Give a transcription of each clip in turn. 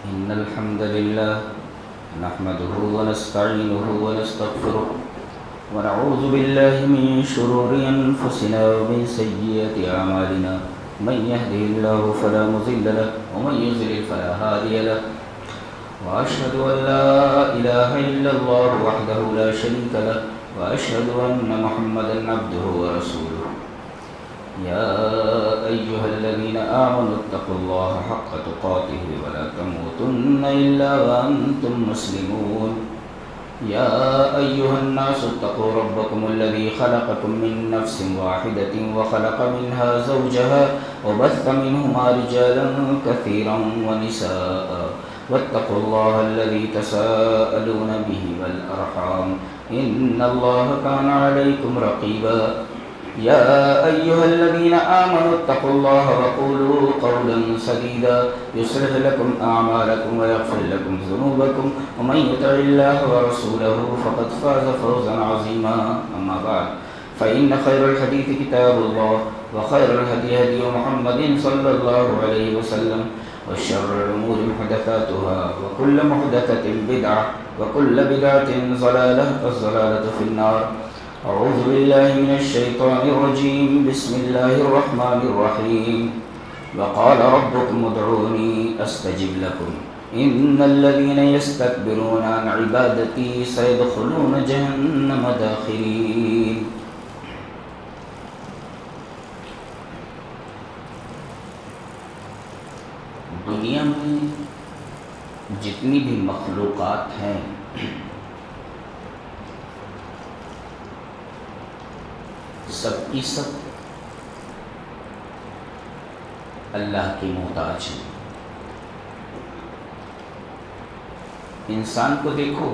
إن الحمد لله نحمده ونستعينه ونستغفره ونعوذ بالله من شرور أنفسنا ومن سيئات أعمالنا من يهده الله فلا مضل له ومن يضلل فلا هادي له وأشهد أن لا إله إلا الله وحده لا شريك له وأشهد أن محمدا عبده ورسوله يا أيها الذين آمنوا اتقوا الله حق تقاته ولا تموتن إلا وأنتم مسلمون يا أيها الناس اتقوا ربكم الذي خلقكم من نفس واحدة وخلق منها زوجها وبث منهما رجالا كثيرا ونساء واتقوا الله الذي تساءلون به والأرحام إن الله كان عليكم رقيبا يا أيها الذين آمنوا اتقوا الله وقولوا قولا سديدا يصلح لكم أعمالكم ويغفر لكم ذنوبكم ومن يطع الله ورسوله فقد فاز فوزا عظيما أما بعد فإن خير الحديث كتاب الله وخير الهدي هدي محمد صلى الله عليه وسلم وشر الأمور محدثاتها وكل محدثة بدعة وكل بدعة ضلالة والضلالة في النار. أعوذ بالله من الشيطان الرجيم بسم الله الرحمن الرحيم وقال ربكم ادعوني أستجب لكم إن الذين يستكبرون عن عبادتي سيدخلون جهنم داخرين. دنیا میں جتنی بھی مخلوقات ہیں سب کی سب اللہ کی محتاج ہیں. انسان کو دیکھو،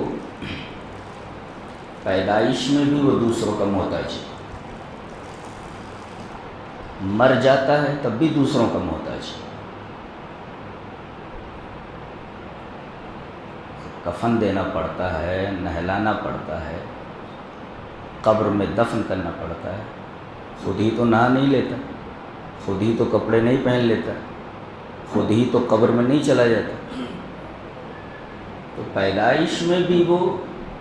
پیدائش میں بھی وہ دوسروں کا محتاج ہے، مر جاتا ہے تب بھی دوسروں کا محتاج ہے. کفن دینا پڑتا ہے، نہلانا پڑتا ہے، قبر میں دفن کرنا پڑتا ہے. خود ہی تو نہا نہیں لیتا، خود ہی تو کپڑے نہیں پہن لیتا، خود ہی تو قبر میں نہیں چلا جاتا. تو پیدائش میں بھی وہ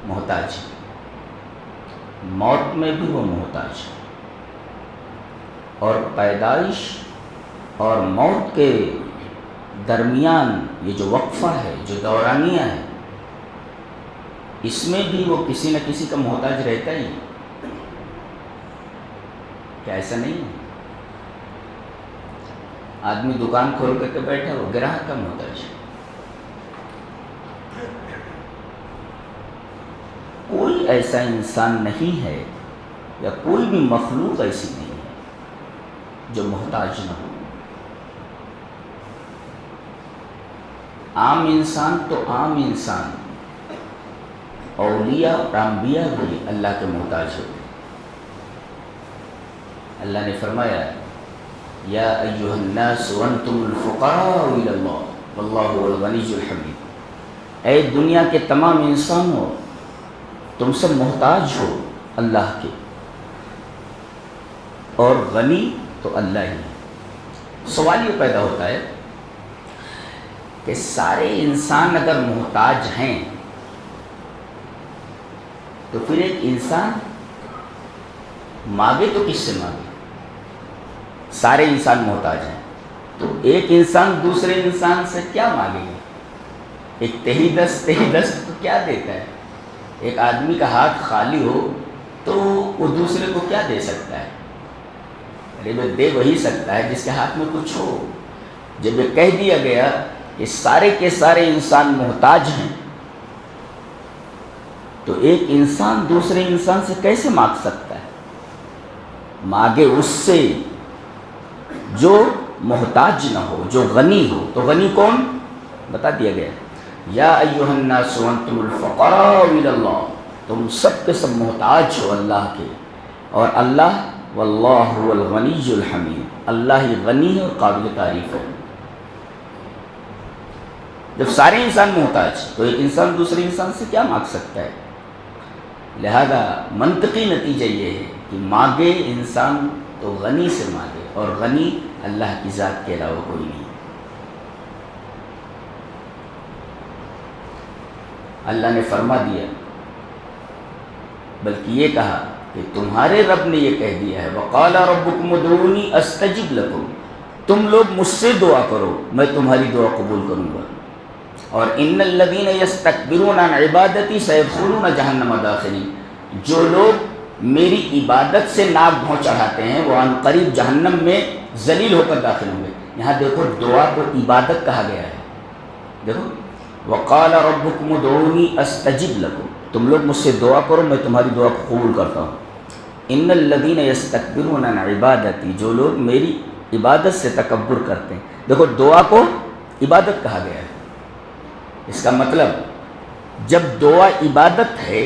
محتاج ہے، موت میں بھی وہ محتاج ہے. اور پیدائش اور موت کے درمیان یہ جو وقفہ ہے، جو دورانیہ ہے، اس میں بھی وہ کسی نہ کسی کا محتاج رہتا ہی. کیا ایسا نہیں ہے؟ آدمی دکان کھول کر کے بیٹھا وہ گراہک کا محتاج ہے. کوئی ایسا انسان نہیں ہے یا کوئی بھی مخلوق ایسی نہیں ہے جو محتاج نہ ہو. عام انسان تو عام انسان، اولیاء اور انبیاء بھی اللہ کے محتاج ہوتے. اللہ نے فرمایا یا ایھا الناس وانتم الفقراء الی اللہ واللہ هو الغنی الحمید. اے دنیا کے تمام انسانوں، تم سب محتاج ہو اللہ کے، اور غنی تو اللہ ہی. سوال یہ پیدا ہوتا ہے کہ سارے انسان اگر محتاج ہیں تو پھر ایک انسان مانگے تو کس سے مانگے؟ سارے انسان محتاج ہیں تو ایک انسان دوسرے انسان سے کیا مانگے گا؟ ایک تہی دست تو کیا دیتا ہے؟ ایک آدمی کا ہاتھ خالی ہو تو وہ دوسرے کو کیا دے سکتا ہے؟ ارے وہ دے وہی سکتا ہے جس کے ہاتھ میں کچھ ہو. جب یہ کہہ دیا گیا کہ سارے کے سارے انسان محتاج ہیں تو ایک انسان دوسرے انسان سے کیسے مانگ سکتا ہے؟ مانگے اس سے جو محتاج نہ ہو، جو غنی ہو. تو غنی کون؟ بتا دیا گیا یا ایھا الناس وانتم الفقراء الی اللہ. تم سب کے سب محتاج ہو اللہ کے، اور اللہ واللہ هو الغنی الحمید، اللہ ہی غنی ہے اور قابل تعریف ہے. جب سارے انسان محتاج تو ایک انسان دوسرے انسان سے کیا مانگ سکتا ہے؟ لہذا منطقی نتیجہ یہ ہے کہ مانگے انسان تو غنی سے مانگے، اور غنی اللہ کی ذات کے علاوہ کوئی نہیں. اللہ نے فرما دیا، بلکہ یہ کہا کہ تمہارے رب نے یہ کہہ دیا ہے وقال ربکم ادعونی استجب لکم، تم لوگ مجھ سے دعا کرو میں تمہاری دعا قبول کروں گا۔ اور ان الذین یستکبرون عن عبادتی سیدخلون جہنم داخرین، جو لوگ میری عبادت سے ناک بھوں چڑھاتے ہیں وہ عن قریب جہنم میں ذلیل ہو کر داخل ہوں گے۔ یہاں دیکھو دعا کو عبادت کہا گیا ہے، دیکھو وقال ربکم ادعونی استجب لکم، تم لوگ مجھ سے دعا کرو میں تمہاری دعا کو قبول کرتا ہوں۔ ان الذین یستکبرون عن عبادتی، جو لوگ میری عبادت سے تکبر کرتے ہیں، دیکھو دعا کو عبادت کہا گیا ہے۔ اس کا مطلب جب دعا عبادت ہے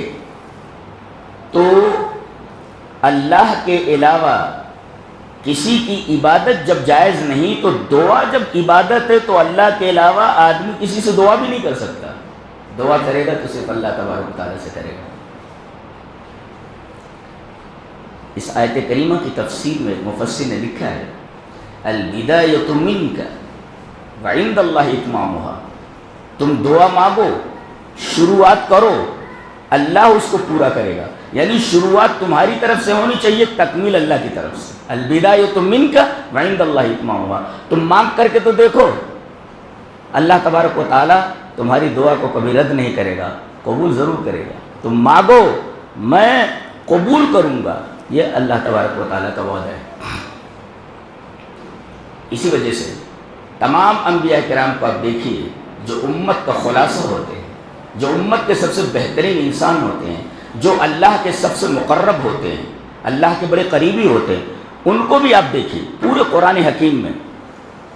تو اللہ کے علاوہ کسی کی عبادت جب جائز نہیں، تو دعا جب عبادت ہے تو اللہ کے علاوہ آدمی کسی سے دعا بھی نہیں کر سکتا، دعا کرے گا تو صرف اللہ تبارک و تعالیٰ سے کرے گا۔ اس آیت کریمہ کی تفسیر میں مفسر نے لکھا ہے البدایۃ منک وعند اللہ اتمامھا، تم دعا مانگو، شروعات کرو، اللہ اس کو پورا کرے گا، یعنی شروعات تمہاری طرف سے ہونی چاہیے، تکمیل اللہ کی طرف سے۔ البدایۃ منک وعند اللہ اتمامھا، تم مانگ کر کے تو دیکھو، اللہ تبارک و تعالیٰ تمہاری دعا کو کبھی رد نہیں کرے گا، قبول ضرور کرے گا۔ تم مانگو میں قبول کروں گا، یہ اللہ تبارک و تعالیٰ کا وعدہ ہے۔ اسی وجہ سے تمام انبیاء کرام کو آپ دیکھیے جو امت کا خلاصہ ہوتے ہیں، جو امت کے سب سے بہترین انسان ہوتے ہیں، جو اللہ کے سب سے مقرب ہوتے ہیں، اللہ کے بڑے قریبی ہوتے ہیں، ان کو بھی آپ دیکھیے پورے قرآن حکیم میں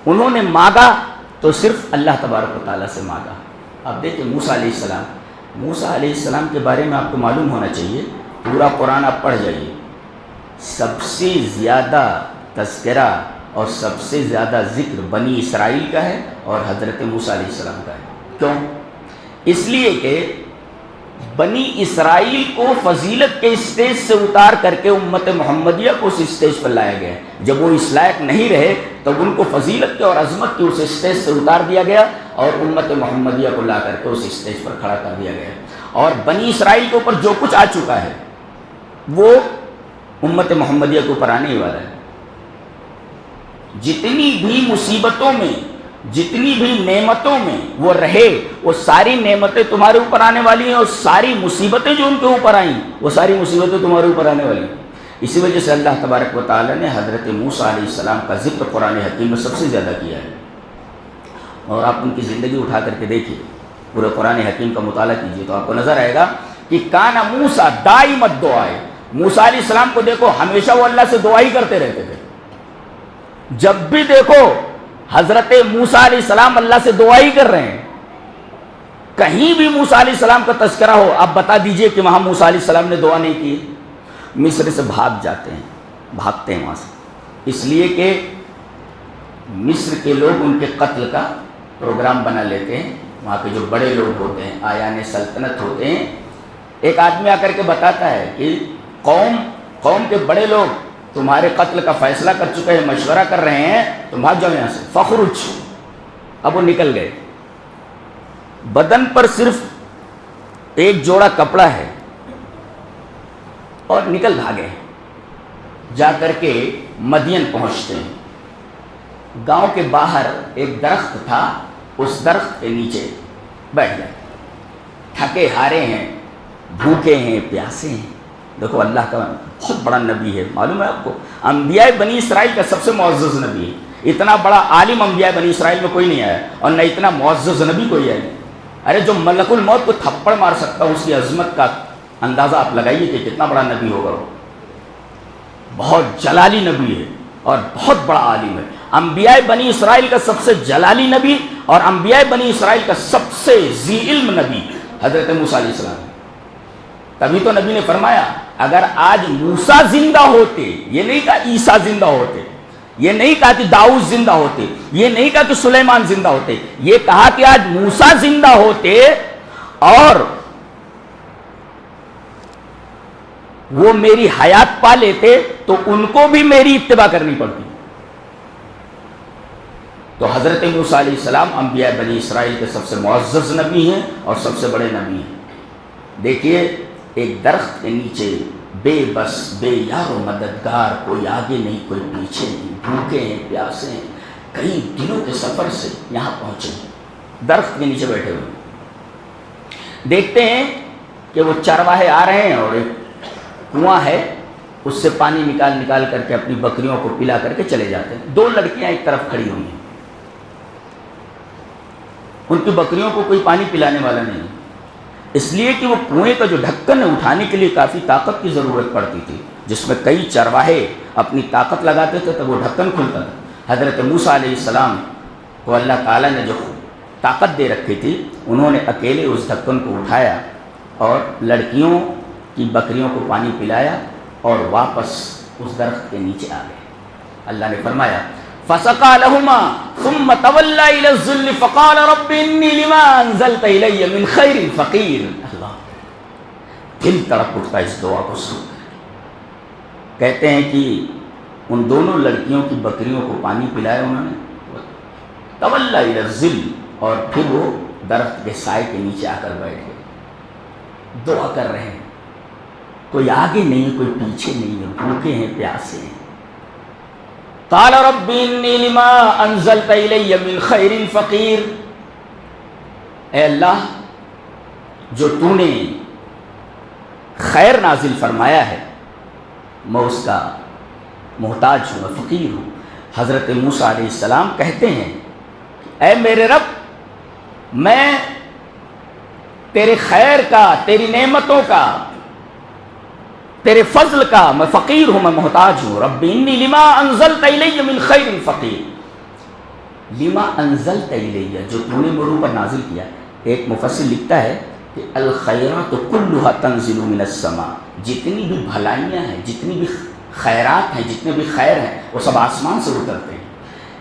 انہوں نے مانگا تو صرف اللہ تبارک و تعالیٰ سے مانگا۔ آپ دیکھیں موسیٰ علیہ السلام، موسیٰ علیہ السلام کے بارے میں آپ کو معلوم ہونا چاہیے، پورا قرآن آپ پڑھ جائیے، سب سے زیادہ تذکرہ اور سب سے زیادہ ذکر بنی اسرائیل کا ہے اور حضرت موسیٰ علیہ السلام کا ہے۔ کیوں؟ اس لیے کہ بنی اسرائیل کو فضیلت کے اسٹیج سے اتار کر کے امت محمدیہ کو اس اسٹیج پر لایا گیا۔ جب وہ اس لائق نہیں رہے تب ان کو فضیلت کے اور عظمت کے اس اسٹیج سے اتار دیا گیا اور امت محمدیہ کو لا کر کے اس اسٹیج پر کھڑا کر دیا گیا۔ اور بنی اسرائیل کے اوپر جو کچھ آ چکا ہے وہ امت محمدیہ کے اوپر آنے ہی والا ہے۔ جتنی بھی مصیبتوں میں، جتنی بھی نعمتوں میں وہ رہے، وہ ساری نعمتیں تمہارے اوپر آنے والی ہیں، اور ساری مصیبتیں جو ان کے اوپر آئیں وہ ساری مصیبتیں تمہارے اوپر آنے والی ہیں۔ اسی وجہ سے اللہ تبارک و تعالیٰ نے حضرت موسیٰ علیہ السلام کا ذکر قرآن حکیم میں سب سے زیادہ کیا ہے۔ اور آپ ان کی زندگی اٹھا کر کے دیکھیے، پورے قرآن حکیم کا مطالعہ کیجیے تو آپ کو نظر آئے گا کہ کان موسیٰ دائم الدعاء، موسیٰ علیہ السلام کو دیکھو ہمیشہ وہ اللہ سے دعا ہی کرتے رہتے تھے۔ جب بھی دیکھو حضرت موسیٰ علیہ السلام اللہ سے دعا ہی کر رہے ہیں۔ کہیں بھی موسیٰ علیہ السلام کا تذکرہ ہو آپ بتا دیجئے کہ وہاں موسیٰ علیہ السلام نے دعا نہیں کی۔ مصر سے بھاگ جاتے ہیں، بھاگتے ہیں وہاں سے، اس لیے کہ مصر کے لوگ ان کے قتل کا پروگرام بنا لیتے ہیں۔ وہاں کے جو بڑے لوگ ہوتے ہیں، آیان سلطنت ہوتے ہیں، ایک آدمی آ کر کے بتاتا ہے کہ قوم کے بڑے لوگ تمہارے قتل کا فیصلہ کر چکے ہیں، مشورہ کر رہے ہیں، تم بھاگ جاؤ یہاں سے، فخرج۔ اب وہ نکل گئے، بدن پر صرف ایک جوڑا کپڑا ہے اور نکل بھاگے، جا کر کے مدین پہنچتے ہیں۔ گاؤں کے باہر ایک درخت تھا، اس درخت کے نیچے بیٹھ گئے، تھکے ہارے ہیں، بھوکے ہیں، پیاسے ہیں۔ دیکھو اللہ کا بہت بڑا نبی ہے، معلوم ہے آپ کو، انبیاء بنی اسرائیل کا سب سے معزز نبی ہے۔ اتنا بڑا عالم انبیاء بنی اسرائیل میں کوئی نہیں آیا اور نہ اتنا معزز نبی کوئی آیا۔ ارے جو ملک الموت کو تھپڑ مار سکتا اس کی عظمت کا اندازہ آپ لگائیے کہ کتنا بڑا نبی ہوگا وہ۔ بہت جلالی نبی ہے اور بہت بڑا عالم ہے۔ انبیاء بنی اسرائیل کا سب سے جلالی نبی اور انبیاء بنی اسرائیل کا سب سے ذی علم نبی حضرت موسیٰ علیہ السلام۔ تبھی تو نبی نے فرمایا اگر آج موسیٰ زندہ ہوتے، یہ نہیں کہا عیسیٰ زندہ ہوتے، یہ نہیں کہا کہ داؤد زندہ ہوتے، یہ نہیں کہا کہ سلیمان زندہ ہوتے، یہ کہا کہ آج موسیٰ زندہ ہوتے اور وہ میری حیات پا لیتے تو ان کو بھی میری اتباع کرنی پڑتی۔ تو حضرت موسیٰ علیہ السلام انبیاء بنی اسرائیل کے سب سے معزز نبی ہیں اور سب سے بڑے نبی ہیں۔ دیکھیے ایک درخت کے نیچے بے بس بے یار و مددگار، کوئی آگے نہیں کوئی پیچھے نہیں، بھوکے ہیں پیاسے ہیں، کئی دنوں کے سفر سے یہاں پہنچے ہیں، درخت کے نیچے بیٹھے ہوئے ہیں۔ دیکھتے ہیں کہ وہ چرواہے آ رہے ہیں اور ایک کنواں ہے، اس سے پانی نکال کر کے اپنی بکریوں کو پلا کر کے چلے جاتے ہیں۔ دو لڑکیاں ایک طرف کھڑی ہوئی ہیں، ان کی بکریوں کو کوئی پانی پلانے والا نہیں، اس لیے کہ وہ کنویں کا جو ڈھکن ہے اٹھانے کے لیے کافی طاقت کی ضرورت پڑتی تھی، جس میں کئی چرواہے اپنی طاقت لگاتے تھے تب وہ ڈھکن کھلتا تھا۔ حضرت موسیٰ علیہ السلام کو اللہ تعالیٰ نے جو طاقت دے رکھی تھی، انہوں نے اکیلے اس ڈھکن کو اٹھایا اور لڑکیوں کی بکریوں کو پانی پلایا اور واپس اس درخت کے نیچے آ گئے۔ اللہ نے فرمایا فَسَقَى لَهُمَا ثُمَّ تَوَلَّى إِلَى الظِّلِّ فَقَالَ رَبِّ إِنِّي لِمَا أَنزَلْتَ إِلَيَّ مِنْ خَيْرٍ فَقِيرٌ۔ اللہ دل تڑپ اٹھتا اس دعا کو سن کر۔ کہتے ہیں کہ ان دونوں لڑکیوں کی بکریوں کو پانی پلایا انہوں نے، تَوَلَّى إِلَى الظِّلِّ، اور پھر وہ درخت کے سائے کے نیچے آ کر بیٹھ گئے، دعا کر رہے ہیں، کوئی آگے نہیں کوئی پیچھے نہیں ہے، بھوکے ہیں پیاسے ہیں۔ قال رب انی لما انزلت الی من خیر فقیر، اے اللہ جو تو نے خیر نازل فرمایا ہے میں اس کا محتاج ہوں، میں فقیر ہوں۔ حضرت موسیٰ علیہ السلام کہتے ہیں اے میرے رب میں تیرے خیر کا، تیری نعمتوں کا، تیرے فضل کا میں فقیر ہوں، میں محتاج ہوں۔ رب انی لما انزلت الی من خیر فقیر، لما انزلت الی، جو تو نے میرے اوپر نازل کیا۔ ایک مفسر لکھتا ہے کہ الخیرات کلھا تنزل من السماء، جتنی بھی بھلائیاں ہیں، جتنی بھی خیرات ہیں، جتنے بھی خیر ہیں وہ سب آسمان سے اترتے ہیں۔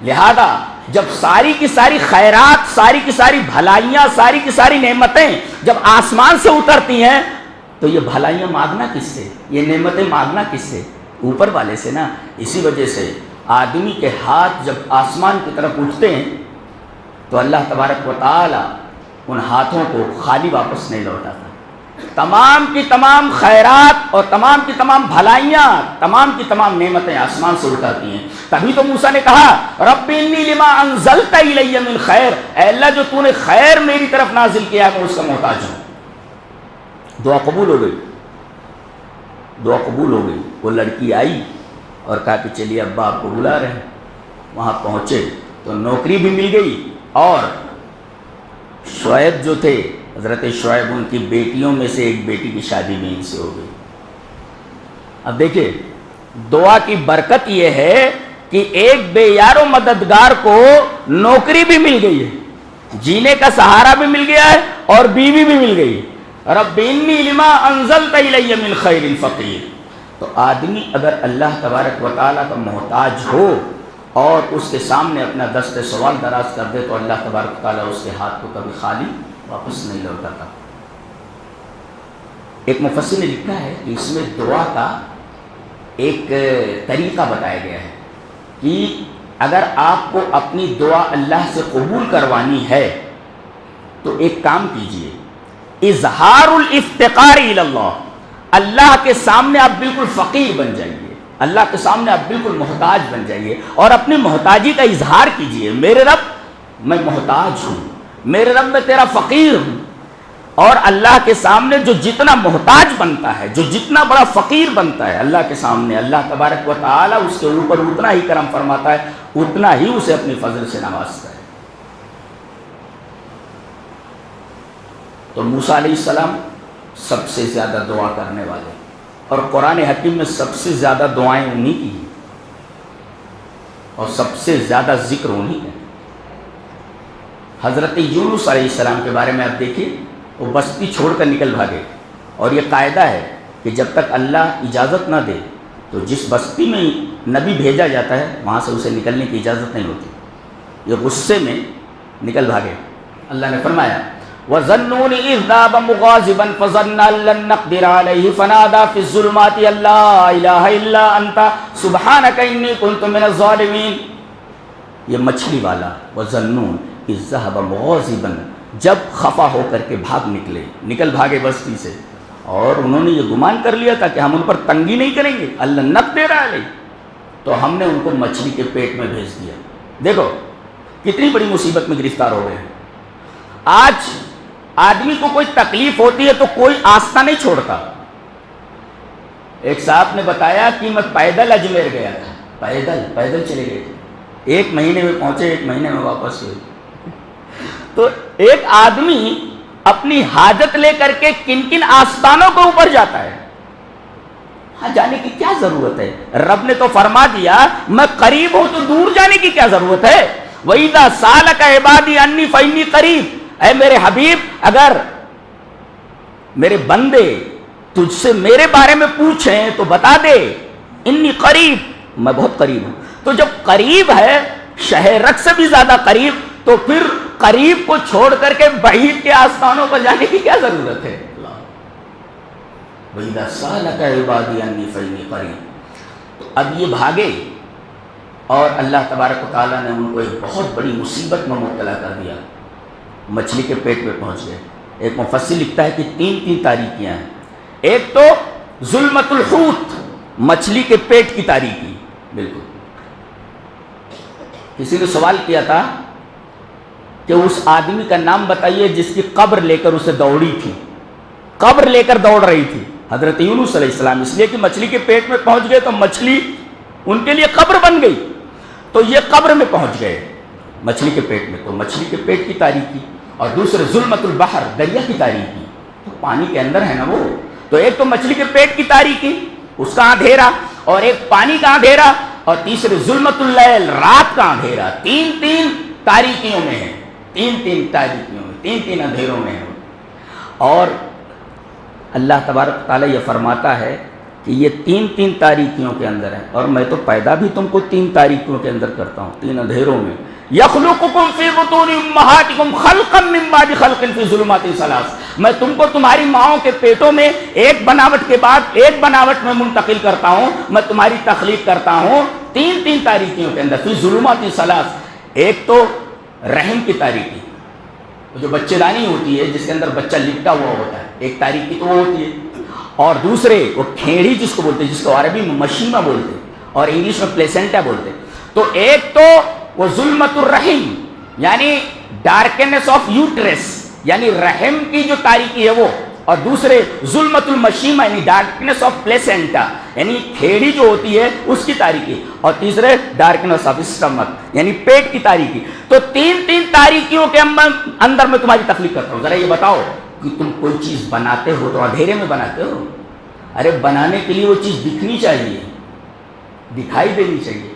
لہذا جب ساری کی ساری خیرات، ساری کی ساری بھلائیاں، ساری کی ساری نعمتیں جب آسمان سے اترتی ہیں تو یہ بھلائیاں مانگنا کس سے، یہ نعمتیں مانگنا کس سے؟ اوپر والے سے نا۔ اسی وجہ سے آدمی کے ہاتھ جب آسمان کی طرف اٹھتے ہیں تو اللہ تبارک و تعالی ان ہاتھوں کو خالی واپس نہیں لوٹاتا۔ تمام کی تمام خیرات اور تمام کی تمام بھلائیاں، تمام کی تمام نعمتیں آسمان سے اترتی ہیں۔ تبھی تو موسیٰ نے کہا رب انی لما انزلت الی من خیر، اے اللہ جو تو نے خیر میری طرف نازل کیا میں اس کا محتاج ہوں۔ دعا قبول ہو گئی، دعا قبول ہو گئی۔ وہ لڑکی آئی اور کہا کہ چلیے ابا آپ کو بلا رہے ہیں۔ وہاں پہنچے تو نوکری بھی مل گئی، اور شعیب جو تھے، حضرت شعیب، ان کی بیٹیوں میں سے ایک بیٹی کی شادی بھی ان سے ہو گئی۔ اب دیکھیں دعا کی برکت یہ ہے کہ ایک بے یار و مددگار کو نوکری بھی مل گئی ہے، جینے کا سہارا بھی مل گیا ہے اور بیوی بھی مل گئی ہے۔ رب انی لما انزلت الی من خیر فقیر۔ تو آدمی اگر اللہ تبارک و تعالیٰ کا محتاج ہو اور اس کے سامنے اپنا دست سوال دراز کر دے تو اللہ تبارک و تعالیٰ اس کے ہاتھ کو کبھی خالی واپس نہیں لوٹاتا۔ ایک مفسر نے لکھا ہے کہ اس میں دعا کا ایک طریقہ بتایا گیا ہے کہ اگر آپ کو اپنی دعا اللہ سے قبول کروانی ہے تو ایک کام کیجئے، اظہار الافتقار الی اللہ، اللہ کے سامنے آپ بالکل فقیر بن جائیے، اللہ کے سامنے آپ بالکل محتاج بن جائیے اور اپنی محتاجی کا اظہار کیجئے۔ میرے رب میں محتاج ہوں، میرے رب میں تیرا فقیر ہوں۔ اور اللہ کے سامنے جو جتنا محتاج بنتا ہے، جو جتنا بڑا فقیر بنتا ہے اللہ کے سامنے، اللہ تبارک و تعالیٰ اس کے اوپر اتنا ہی کرم فرماتا ہے، اتنا ہی اسے اپنے فضل سے نوازتا ہے۔ تو موسیٰ علیہ السلام سب سے زیادہ دعا کرنے والے، اور قرآن حکیم میں سب سے زیادہ دعائیں انہی کی ہیں اور سب سے زیادہ ذکر انہی ہے۔ حضرت یونس علیہ السلام کے بارے میں آپ دیکھیے، وہ بستی چھوڑ کر نکل بھاگے، اور یہ قاعدہ ہے کہ جب تک اللہ اجازت نہ دے تو جس بستی میں نبی بھیجا جاتا ہے وہاں سے اسے نکلنے کی اجازت نہیں ہوتی۔ یہ غصے میں نکل بھاگے۔ اللہ نے فرمایا وَظَنُّونِ إِذْ ذَهَبَ مُغَاضِبًا فَظَنَّ أَن لَّن نَّقْدِرَ عَلَيْهِ فَنَادَىٰ فِي الظُّلُمَاتِ أَن لَّا إِلَٰهَ إِلَّا أَنتَ سُبْحَانَكَ إِنِّي كُنتُ مِنَ الظَّالِمِينَ۔ یہ مچھلی والا وَظَنُّونَ إِذْ ذَهَبَ مُغَاضِبًا، جب خفا ہو کر کے بھاگے بستی سے، اور انہوں نے یہ گمان کر لیا تھا کہ ہم ان پر تنگی نہیں کریں گے، اللہ نقدر علیہ، تو ہم نے ان کو مچھلی کے پیٹ میں بھیج دیا۔ دیکھو کتنی بڑی مصیبت میں گرفتار ہو گئے ہیں۔ آج آدمی کو کوئی تکلیف ہوتی ہے تو کوئی آستہ نہیں چھوڑتا۔ ایک صاحب نے بتایا کہ میں پیدل اجمیر گیا تھا، پیدل چلے گئے تھے، 1 مہینے میں پہنچے، 1 مہینے میں واپس ہوئے۔ تو ایک آدمی اپنی حاجت لے کر کے کن کن آستانوں کے اوپر جاتا ہے، ہاں جانے کی کیا ضرورت ہے؟ رب نے تو فرما دیا میں قریب ہوں، تو دور جانے کی کیا ضرورت ہے؟ وَإِذَا سَأَلَكَ عِبَادِي عَنِّي فَإِنِّي قَرِيبٌ، اے میرے حبیب اگر میرے بندے تجھ سے میرے بارے میں پوچھیں تو بتا دے، انی قریب، میں بہت قریب ہوں۔ تو جب قریب ہے، شہرک سے بھی زیادہ قریب، تو پھر قریب کو چھوڑ کر کے بعید کے آستانوں پر جانے کی کیا ضرورت ہے؟ وَإِذَا سَأَلَكَ عِبَادِي عَنِّي فَإِنِّي قَرِيبٌ۔ تو اب یہ بھاگے اور اللہ تبارک و تعالیٰ نے ان کو ایک بہت بڑی مصیبت میں مبتلا کر دیا، مچھلی کے پیٹ میں پہنچ گئے۔ ایک مفسر لکھتا ہے کہ 3 تاریکیاں ہیں۔ ایک تو ظلمت الحوت، مچھلی کے پیٹ کی تاریکی، بالکل۔ کسی نے سوال کیا تھا کہ اس آدمی کا نام بتائیے جس کی قبر لے کر اسے دوڑی تھی، قبر لے کر دوڑ رہی تھی حضرت یونس علیہ السلام، اس لیے کہ مچھلی کے پیٹ میں پہنچ گئے تو مچھلی ان کے لیے قبر بن گئی، تو یہ قبر میں پہنچ گئے مچھلی کے پیٹ میں، تو مچھلی کے پیٹ کی تاریکی، اور دوسرے ظلمت البحر، دریا کی تاریکی، تو پانی کے اندر ہے نا وہ، تو ایک تو مچھلی کے پیٹ کی تاریکی، اس کا اندھیرا، اور ایک پانی کا اندھیرا، اور تیسرے ظلمت اللیل، رات کا اندھیرا۔ 3 تاریکیوں میں ہے، 3 تاریکیوں میں، 3 اندھیروں میں ہے۔ اور اللہ تبارک تعالیٰ یہ فرماتا ہے کہ یہ 3 تاریکیوں کے اندر ہے، اور میں تو پیدا بھی تم کو 3 تاریکیوں کے اندر کرتا ہوں، 3 اندھیروں میں۔ یخلقکم فی بطون امہاتکم خلقا من بعد خلق فی ظلمات 3، میں تم کو تمہاری ماؤں کے پیٹوں میں ایک بناوٹ کے بعد ایک بناوٹ میں منتقل کرتا ہوں، میں تمہاری تخلیق کرتا ہوں 3 تاریکیوں کے اندر، فی ظلمات 3۔ ایک تو رحم کی تاریکی، جو بچے دانی ہوتی ہے جس کے اندر بچہ لپٹا ہوا ہوتا ہے، ایک تاریکی تو وہ ہوتی ہے، اور دوسرے وہ کھیڑی جس کو بولتے ہیں، جس کو عربی میں مشیمہ بولتے ہیں اور انگلش میں پلیسنٹا بولتے ہیں۔ تو ایک تو وہ ظلمت الرحم، یعنی ڈارکنس آف یوٹرس، یعنی رحم کی جو تاریکی ہے وہ، اور دوسرے ظلمت المشیمہ، یعنی ڈارکنس آف پلیسنٹا، یعنی کھیڑی جو ہوتی ہے اس کی تاریکی، اور تیسرے ڈارکنس آف اسٹمک، یعنی پیٹ کی تاریکی۔ تو 3 تاریکیوں کے اندر میں تمہاری تخلیق کرتا ہوں۔ ذرا یہ بتاؤ کہ تم کوئی چیز بناتے ہو تو اندھیرے میں بناتے ہو؟ ارے بنانے کے لیے وہ چیز دکھنی چاہیے، دکھائی دینی چاہیے۔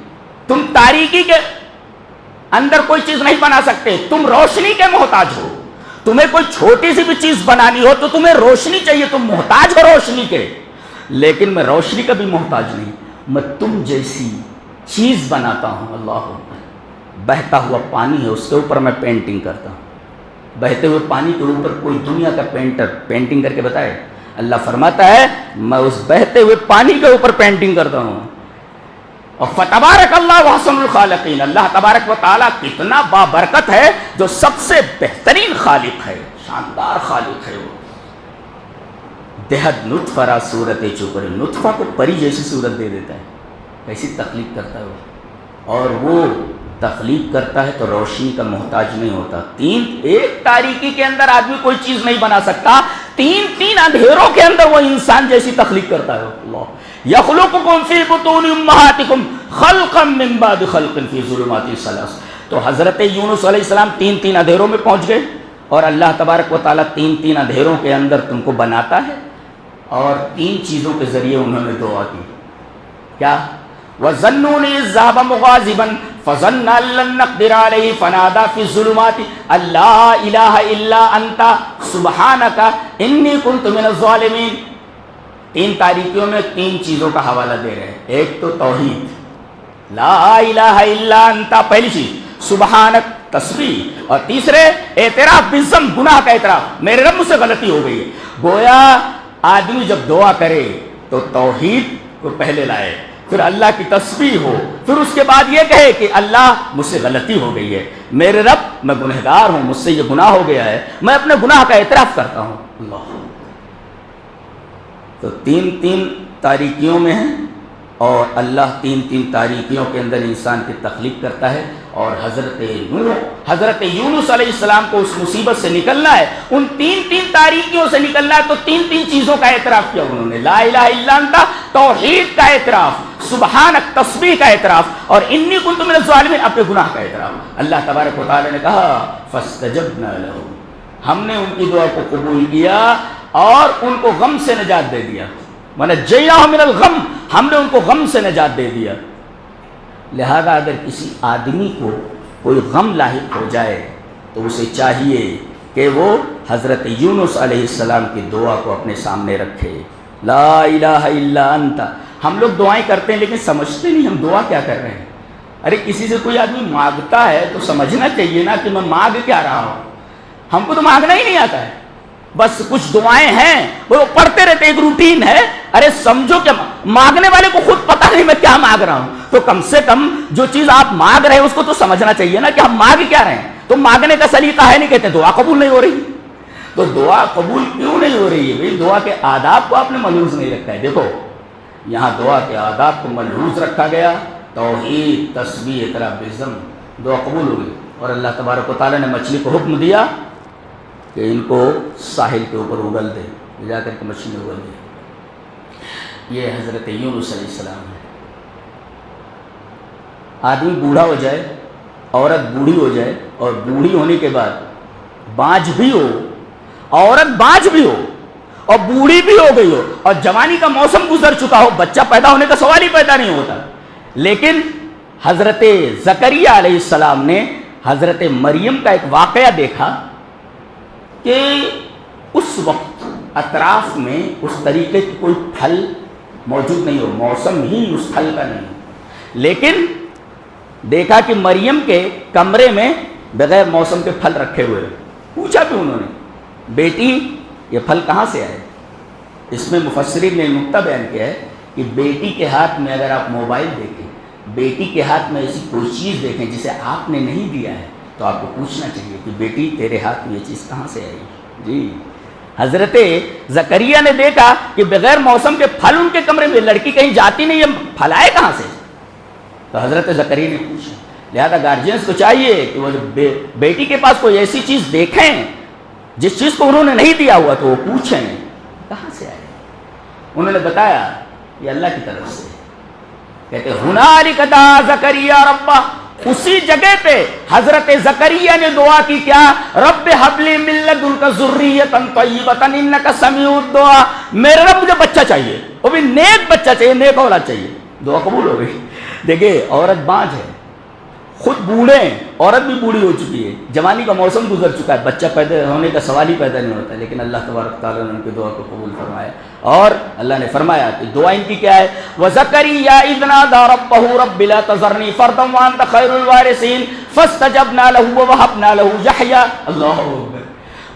تم تاریکی کے اندر کوئی چیز نہیں بنا سکتے، تم روشنی کے محتاج ہو۔ تمہیں کوئی چھوٹی سی بھی چیز بنانی ہو تو تمہیں روشنی چاہیے، تم محتاج ہو روشنی کے، لیکن میں روشنی کا بھی محتاج نہیں، میں تم جیسی چیز بناتا ہوں۔ اللہ اکبر۔ بہتا ہوا پانی ہے، اس کے اوپر میں پینٹنگ کرتا ہوں۔ بہتے ہوئے پانی کے اوپر کوئی دنیا کا پینٹر پینٹنگ کر کے بتائے؟ اللہ فرماتا ہے میں اس بہتے ہوئے پانی کے اوپر پینٹنگ کرتا ہوں۔ اور فتبارک اللہ احسن الخالقین، اللہ تبارک و تعالیٰ کتنا بابرکت ہے، جو سب سے بہترین خالق ہے، شاندار خالق ہے۔ وہ دہد نطفہ را صورت چوکر، نطفہ کو پری جیسی صورت دے دیتا ہے، کیسی تخلیق کرتا ہے وہ، اور وہ تخلیق کرتا ہے تو روشنی کا محتاج نہیں ہوتا۔ ایک تاریکی کے اندر آدمی کوئی چیز نہیں بنا سکتا، 3 اندھیروں کے اندر وہ انسان جیسی تخلیق کرتا ہے۔ اللہ یخلقکم فی بطون امہاتکم خلقا من بعد خلق فی ظلمات 3۔ تو حضرت یونس علیہ السلام 3 اندھیروں میں پہنچ گئے، اور اللہ تبارک و تعالیٰ 3 اندھیروں کے اندر تم کو بناتا ہے، اور 3 چیزوں کے ذریعے انہوں نے دعا کی۔ کیا؟ وَظَنُّونِ إِذْ ذَهَبَ مُغَاضِبًا فَظَنَّ أَن لَّن نَّقْدِرَ عَلَيْهِ فَنَادَىٰ فِي الظُّلُمَاتِ أَن لَّا إِلَٰهَ إِلَّا أَنتَ سُبْحَانَكَ إِنِّي كُنتُ مِنَ الظَّالِمِينَ۔ 3 تاریکیوں میں 3 چیزوں کا حوالہ دے رہے ہیں۔ ایک تو توحید، لا الہ الا انت، پہلی چیز سبحانک، تسبیح، اور تیسرے اعتراف بالذنب، گناہ کا اعتراف، میرے رب مجھ سے غلطی ہو گئی ہے۔ گویا آدمی جب دعا کرے تو توحید کو پہلے لائے، پھر اللہ کی تسبیح ہو، پھر اس کے بعد یہ کہے کہ اللہ مجھ سے غلطی ہو گئی ہے، میرے رب میں گنہگار ہوں، مجھ سے یہ گناہ ہو گیا ہے، میں اپنے گناہ کا اعتراف کرتا ہوں۔ اللہ تو تین تاریکیوں میں ہیں، اور اللہ تین تاریکیوں کے اندر انسان کی تخلیق کرتا ہے، اور حضرت یونس علیہ السلام کو اس مصیبت سے نکلنا ہے، ان تین تاریکیوں سے نکلنا ہے، تو تین چیزوں کا اعتراف کیا انہوں نے، لا الہ الا انت توحید کا اعتراف، سبحانک تسبیح کا اعتراف، اور انی کنت من الظالمین اپنے گناہ کا اعتراف۔ اللہ تبارک و تعالی نے کہا فاستجبنا لہ، ہم نے ان کی دعا کو قبول کیا اور ان کو غم سے نجات دے دیا، ونجیناہ من الغم، ہم نے ان کو غم سے نجات دے دیا۔ لہذا اگر کسی آدمی کو کوئی غم لاحق ہو جائے تو اسے چاہیے کہ وہ حضرت یونس علیہ السلام کی دعا کو اپنے سامنے رکھے، لا الہ الا انت۔ ہم لوگ دعائیں کرتے ہیں لیکن سمجھتے نہیں ہم دعا کیا کر رہے ہیں۔ ارے کسی سے کوئی آدمی مانگتا ہے تو سمجھنا چاہیے نا کہ میں مانگ کیا رہا ہوں۔ ہم کو تو مانگنا ہی نہیں آتا ہے، بس کچھ دعائیں ہیں وہ پڑھتے رہتے، ایک روٹین ہے۔ ارے سمجھو کہ مانگنے والے کو خود پتہ نہیں میں کیا مانگ رہا ہوں، تو کم سے کم جو چیز آپ مانگ رہے ہیں اس کو تو سمجھنا چاہیے نا کہ ہم مانگ کیا رہے ہیں۔ تو مانگنے کا سلیقہ ہے نہیں، کہتے دعا قبول نہیں ہو رہی۔ تو دعا قبول کیوں نہیں ہو رہی ہے بھائی؟ دعا کے آداب کو آپ نے ملحوظ نہیں رکھا ہے۔ دیکھو یہاں دعا کے آداب کو ملحوظ رکھا گیا، توحید، تسبیح، اقرار بالذنب، دعا قبول ہو گئی۔ اور اللہ تبارک و تعالیٰ نے مچھلی کو حکم دیا کہ ان کو ساحل کے اوپر اگل دے، جا کر کے مچھلی میں اگل دے۔ یہ حضرت یونس علیہ السلام ہے۔ آدمی بوڑھا ہو جائے، عورت بوڑھی ہو جائے، اور بوڑھی ہونے کے بعد بانجھ بھی ہو، عورت بانجھ بھی ہو اور بوڑھی بھی ہو گئی ہو، اور جوانی کا موسم گزر چکا ہو، بچہ پیدا ہونے کا سوال ہی پیدا نہیں ہوتا، لیکن حضرت زکریہ علیہ السلام نے حضرت مریم کا ایک واقعہ دیکھا کہ اس وقت اطراف میں اس طریقے کی کوئی پھل موجود نہیں ہو، موسم ہی اس پھل کا نہیں ہو، لیکن دیکھا کہ مریم کے کمرے میں بغیر موسم کے پھل رکھے ہوئے۔ پوچھا بھی انہوں نے، بیٹی یہ پھل کہاں سے آئے؟ اس میں مفسرین نے نقطہ بیان کیا ہے کہ بیٹی کے ہاتھ میں اگر آپ موبائل دیکھیں، بیٹی کے ہاتھ میں ایسی کوئی چیز دیکھیں جسے آپ نے نہیں دیا ہے، تو آپ کو پوچھنا چاہیے کہ بیٹی تیرے ہاتھ میں یہ چیز کہاں سے آئی؟ جی حضرت زکریا نے دیکھا کہ بغیر موسم کے پھل ان کے کمرے میں، لڑکی کہیں جاتی نہیں ہے، پھل آئے کہاں سے؟ تو حضرت زکریا نے پوچھا۔ لہذا گارجینس کو چاہیے کہ وہ بیٹی کے پاس کوئی ایسی چیز دیکھیں جس چیز کو انہوں نے نہیں دیا ہوا تو وہ پوچھیں کہاں سے آئے۔ انہوں نے بتایا یہ اللہ کی طرف سے۔ کہتے ہنالک دعا زکریا ربہ، اسی جگہ پہ حضرت زکریا نے دعا کی، کیا؟ رب ہب لی من لدنک ذریۃ طیبۃ انک سمیع الدعاء، میرے رب مجھے بچہ چاہیے، وہ بھی نیک بچہ چاہیے، نیک اولاد چاہیے۔ دعا قبول ہو گئی۔ دیکھیں عورت بانجھ ہے، خود بوڑھے ہیں، عورت بھی بوڑھی ہو چکی ہے، جوانی کا موسم گزر چکا ہے، بچہ پیدا ہونے کا سوال ہی پیدا نہیں ہوتا، لیکن اللہ تبارک تعالیٰ نے ان کی دعا کو قبول فرمایا۔ اور اللہ نے فرمایا کہ دعا ان کی کیا ہے؟ وَزَكَرِيَّا إِذْ نَادَىٰ رَبَّهُ رَبِّ لَا تَذَرْنِي فَرْدًا وَأَنتَ خَيْرُ الْوَارِثِينَ فَاسْتَجَبْنَا لَهُ وَوَهَبْنَا لَهُ يَحْيَىٰ اللہ اکبر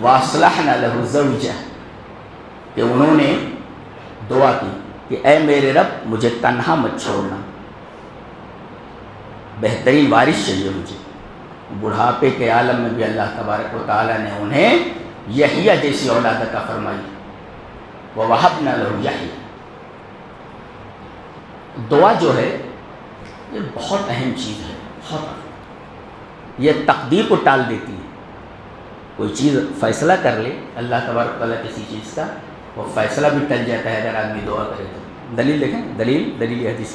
وَأَصْلَحْنَا لَهُ زَوْجَهُ، کہ انہوں نے دعا کی کہ اے میرے رب مجھے تنہا مت چھوڑنا، بہترین وارث چاہیے مجھے۔ بڑھاپے کے عالم میں بھی اللہ تبارک و تعالیٰ نے انہیں یحییٰ جیسی اولاد عطا فرمائی، وَوَهَبْنَا لَهُ یحییٰ۔ دعا جو ہے یہ بہت اہم چیز ہے، بہت، یہ تقدیر کو ٹال دیتی ہے۔ کوئی چیز فیصلہ کر لے اللہ تبارک و تعالیٰ کسی چیز کا، وہ فیصلہ بھی ٹل جاتا ہے اگر آدمی دعا کرے تو۔ دلیل دیکھیں، دلیل حدیث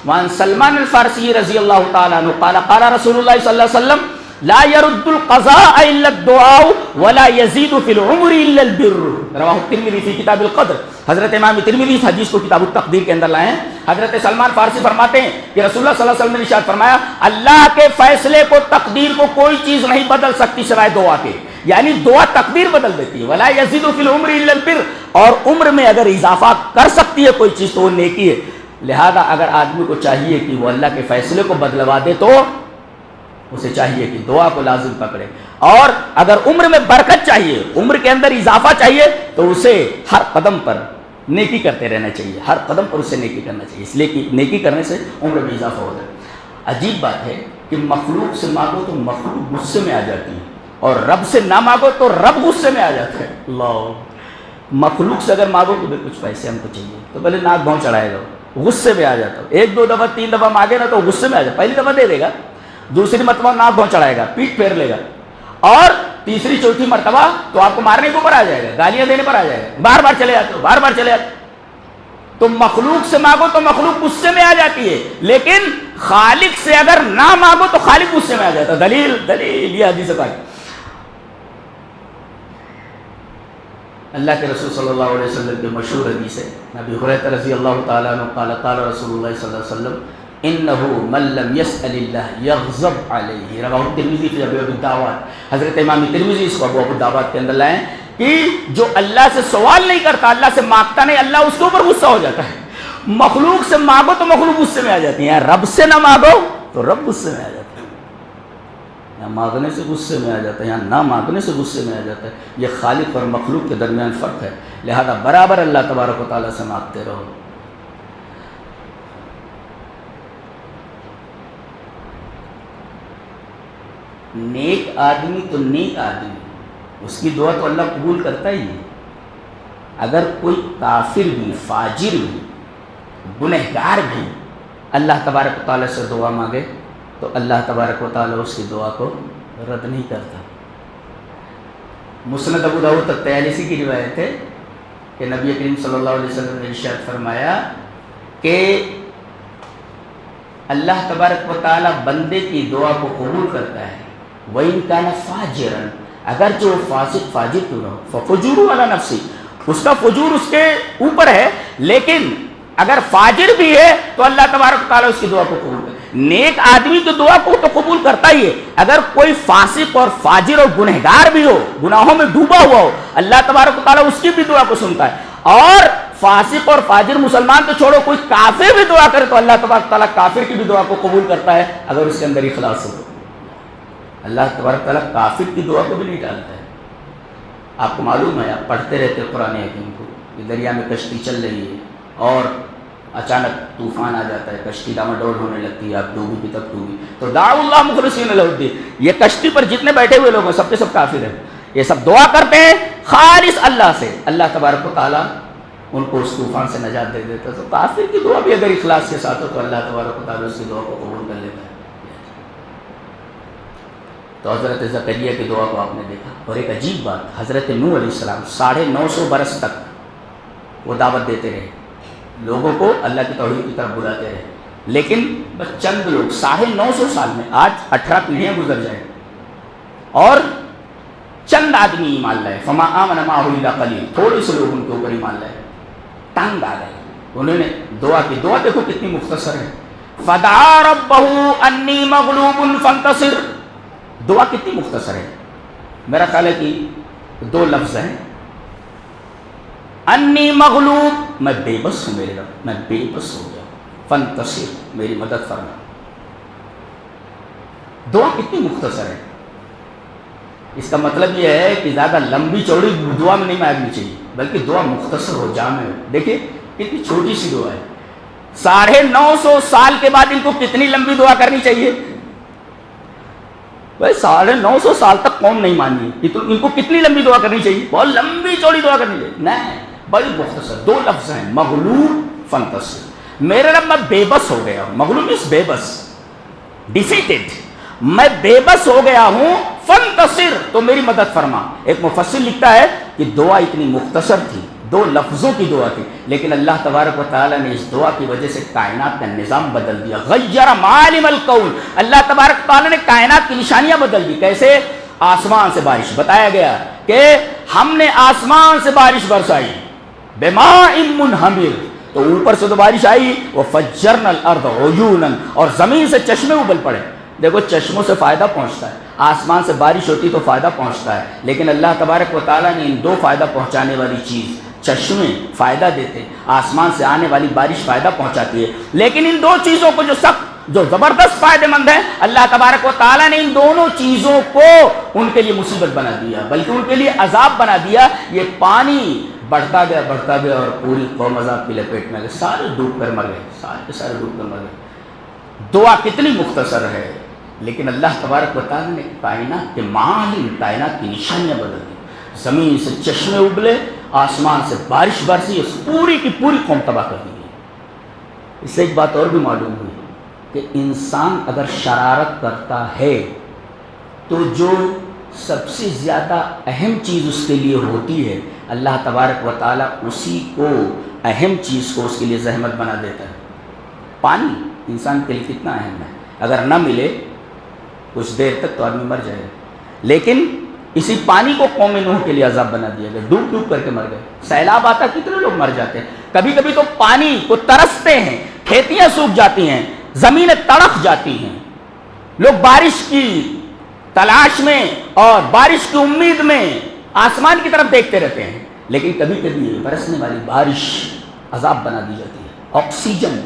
وعن سلمان الفارسی رضی اللہ تعالیٰ عنہ قال قال رسول اللہ صلی اللہ علیہ وسلم لا يرد القضاء الا الدعاء ولا يزيد في العمر الا البر، رواہ الترمذی فی کتاب القدر۔ حضرت امام ترمذی اس حدیث کو کتاب التقدیر کے اندر لائے ہیں۔ حضرت سلمان فارسی فرماتے ہیں کہ رسول اللہ صلی اللہ علیہ وسلم نے ارشاد فرمایا اللہ کے فیصلے کو، تقدیر کو کوئی چیز نہیں بدل سکتی سوائے دعا کے، یعنی دعا تقدیر بدل دیتی ہے۔ ولا يزيد في العمر الا البر، اور عمر میں اگر اضافہ کر سکتی ہے کوئی چیز تو وہ نیکی ہے۔ لہذا اگر آدمی کو چاہیے کہ وہ اللہ کے فیصلے کو بدلوا دے تو اسے چاہیے کہ دعا کو لازم پکڑے، اور اگر عمر میں برکت چاہیے، عمر کے اندر اضافہ چاہیے، تو اسے ہر قدم پر نیکی کرتے رہنا چاہیے، ہر قدم پر اسے نیکی کرنا چاہیے، اس لیے کہ نیکی کرنے سے عمر میں اضافہ ہوتا ہے۔ عجیب بات ہے کہ مخلوق سے مانگو تو مخلوق غصے میں آ جاتی ہے، اور رب سے نہ مانگو تو رب غصے میں آ جاتا ہے۔ اللہ، مخلوق سے اگر مانگو تو کچھ پیسے ہم کو چاہیے تو پہلے ناک بھون چڑھائے گا، غصے میں آ جاتا ہو، 1 2 دفعہ 3 دفعہ مانگے نا تو غصے میں آ جاتا، پہلی دفعہ دے دے گا، دوسری مرتبہ ناک بھون چڑھائے گا، پیٹ پھیر لے گا، اور تیسری چوتھی مرتبہ تو آپ کو مارنے کے اوپر آ جائے گا، گالیاں دینے پر آ جائے گا، بار بار چلے جاتے ہو، بار بار چلے جاتے ہو۔ تو مخلوق سے مانگو تو مخلوق غصے میں آ جاتی ہے، لیکن خالق سے اگر نہ مانگو تو خالق غصے میں آ جاتا ہے۔ دلیل یہ حدیث پاک، اللہ کے رسول صلی اللہ علیہ وسلم کے مشہور حدیث ہے، ابی ہریرہ رضی اللہ تعالیٰ عنہ قال قال رسول اللہ صلی اللہ علیہ وسلم انه من لم يسأل الله يغضب عليه، رواه الترمذی فی ابواب الدعوات۔ حضرت امام ترمذی اس کو ابواب الدعوات کے اندر لائے کہ جو اللہ سے سوال نہیں کرتا، اللہ سے مانگتا نہیں، اللہ اس کے اوپر غصہ ہو جاتا ہے۔ مخلوق سے مانگو تو مخلوق غصے میں آ جاتی ہے، رب سے نہ مانگو تو رب غصے میں آ جاتا ہے۔ یہاں مانگنے سے غصے میں آ جاتا ہے، یہاں نہ مانگنے سے غصے میں آ جاتا ہے۔ یہ خالق اور مخلوق کے درمیان فرق ہے، لہذا برابر اللہ تبارک و تعالیٰ سے مانگتے رہو۔ نیک آدمی تو نیک آدمی، اس کی دعا تو اللہ قبول کرتا ہی ہے۔ اگر کوئی کافر بھی، فاجر بھی، گنہگار بھی اللہ تبارک و تعالیٰ سے دعا مانگے تو اللہ تبارک و تعالیٰ اس کی دعا کو رد نہیں کرتا۔ مسند ابو داؤد الطیالسی کی روایت ہے کہ نبی کریم صلی اللہ علیہ وسلم نے ارشاد فرمایا کہ اللہ تبارک و تعالیٰ بندے کی دعا کو قبول کرتا ہے، وَإِن كَانَ فَاجِرًا، اگر جو فاسق فاجر کیوں نہ ہو، فَفُجُورُ عَلَى نَفْسِهِ، اس کا فجور اس کے اوپر ہے، لیکن اگر فاجر بھی ہے تو اللہ تبارک و تعالیٰ اس کی دعا کو قبول کرتا ہے۔ نیک آدمی کی دعا کو تو قبول کرتا ہی ہے، اگر کوئی فاسق اور فاجر اور گنہگار بھی ہو، گناہوں میں ڈوبا ہوا ہو، اللہ تبارک و تعالیٰ اس کی بھی دعا کو سنتا ہے۔ اور فاسق اور فاجر مسلمان تو چھوڑو، کوئی کافر بھی دعا کرے تو اللہ تبارک و تعالیٰ کافر کی بھی دعا کو قبول کرتا ہے، اگر اس کے اندر اخلاص ہو۔ اللہ تبارک تعالیٰ کافر کی دعا کو بھی نہیں ٹالتا ہے۔ آپ کو معلوم ہے، آپ پڑھتے رہتے قرآن حکیم کو، کہ دریا میں کشتی چل رہی ہے اور اچانک طوفان آ جاتا ہے، کشتی ڈاواڈول ہونے لگتی ہے، آپ ڈوبی بھی تب ڈوبی تو دعوا اللہ مخلصین لہ الدین، یہ کشتی پر جتنے بیٹھے ہوئے لوگ ہیں سب کے سب کافر ہیں، یہ سب دعا کرتے ہیں خالص اللہ سے، اللہ تبارک و تعالیٰ ان کو اس طوفان سے نجات دے دیتا ہے۔ تو کافر کی دعا بھی اگر اخلاص کے ساتھ ہو تو اللہ تبارک و تعالیٰ اس کی دعا کو قبول کر لیتا ہے۔ تو حضرت زکریا کی دعا کو آپ نے دیکھا، اور ایک عجیب بات، حضرت نوح علیہ السلام 950 برس تک وہ دعوت دیتے رہے، لوگوں کو اللہ کی توحید کی طرف بلاتے رہے، لیکن بس چند لوگ 950 سال میں، آج 18 پیڑھیاں گزر جائیں اور چند آدمی ایمان لائے، فما آمن معہ الا قلیل، تھوڑے سے لوگ ان کے اوپر ایمان لائے، تنگ آ گئے، انہوں نے دعا کی، دعا دیکھو کتنی مختصر ہے، فدعا ربہ انی مغلوب فانتصر، دعا کتنی مختصر ہے، میرا خیال ہے کہ 2 لفظ ہیں، انی مغلوب، میں بے بس ہوں میرے رب، میں بے بس ہو گیا، فانتصر، میری مدد فرما۔ دعا کتنی مختصر ہے، اس کا مطلب یہ ہے کہ زیادہ لمبی چوڑی دعا میں نہیں مانگنی چاہیے، بلکہ دعا مختصر ہو، جامع ہو۔ دیکھیے کتنی چھوٹی سی دعا ہے، 950 سال کے بعد ان کو کتنی لمبی دعا کرنی چاہیے؟ بھائی 950 سال تک قوم نہیں مانی، ان کو کتنی لمبی دعا کرنی چاہیے؟ بہت لمبی چوڑی دعا کرنی چاہیے؟ نہیں، بڑی مختصر، 2 لفظ ہیں، مغلوب فانتصر، میرے رب میں بے بس ہو گیا ہوں، مغلوب اس بے بس، ڈیفیٹڈ، میں بے بس ہو گیا ہوں، فانتصر، تو میری مدد فرما۔ ایک مفسر لکھتا ہے کہ دعا اتنی مختصر تھی، 2 لفظوں کی دعا تھی، لیکن اللہ تبارک و تعالیٰ نے اس دعا کی وجہ سے کائنات کا نظام بدل دیا، غیر معالم الکون، اللہ تبارک و تعالیٰ نے کائنات کی نشانیاں بدل دی۔ کیسے؟ آسمان سے بارش، بتایا گیا کہ ہم نے آسمان سے بارش برسائی، بماء منہمر، تو اوپر سے تو بارش آئی، وفجرنا الارض عیونا، اور زمین سے چشمے ابل پڑے۔ دیکھو چشموں سے فائدہ پہنچتا ہے، آسمان سے بارش ہوتی تو فائدہ پہنچتا ہے، لیکن اللہ تبارک و تعالیٰ نے ان 2 فائدہ پہنچانے والی چیز، چشمے فائدہ دیتے، آسمان سے آنے والی بارش فائدہ پہنچاتی ہے، لیکن ان 2 چیزوں کو جو زبردست فائدہ مند ہے، اللہ تبارک و تعالیٰ نے ان دونوں چیزوں کو ان کے لیے مصیبت بنا دیا، بلکہ ان کے لیے عذاب بنا دیا۔ یہ پانی بڑھتا گیا اور پوری قوم عذاب کی لپیٹ میں گئے، سارے ڈوب کر مر گئے، سارے ڈوب کر مر گئے۔ دعا کتنی مختصر ہے، لیکن اللہ تبارک و تعالیٰ نے کائنات کے معالم، کائنات کی نشانیاں بدل دی۔ زمین سے چشمے ابلے، آسمان سے بارش برسی، اس پوری کی پوری قوم تباہ کر دی گئی۔ اس سے ایک بات اور بھی معلوم ہوئی کہ انسان اگر شرارت کرتا ہے تو جو سب سے زیادہ اہم چیز اس کے لیے ہوتی ہے، اللہ تبارک و تعالیٰ اسی کو، اہم چیز کو اس کے لیے زحمت بنا دیتا ہے۔ پانی انسان کے لیے کتنا اہم ہے، اگر نہ ملے کچھ دیر تک تو آدمی مر جائے گا، لیکن اسی پانی کو قوم نوح کے لیے عذاب بنا دیا گیا، ڈوب ڈوب کر کے مر گئے۔ سیلاب آتا کتنے لوگ مر جاتے ہیں، کبھی کبھی تو پانی کو ترستے ہیں، کھیتیاں سوکھ جاتی ہیں، زمینیں تڑپ جاتی ہیں، لوگ بارش کی تلاش میں اور بارش کی امید میں آسمان کی طرف دیکھتے رہتے ہیں، لیکن کبھی کبھی برسنے والی بارش عذاب بنا دی جاتی ہے۔ آکسیجن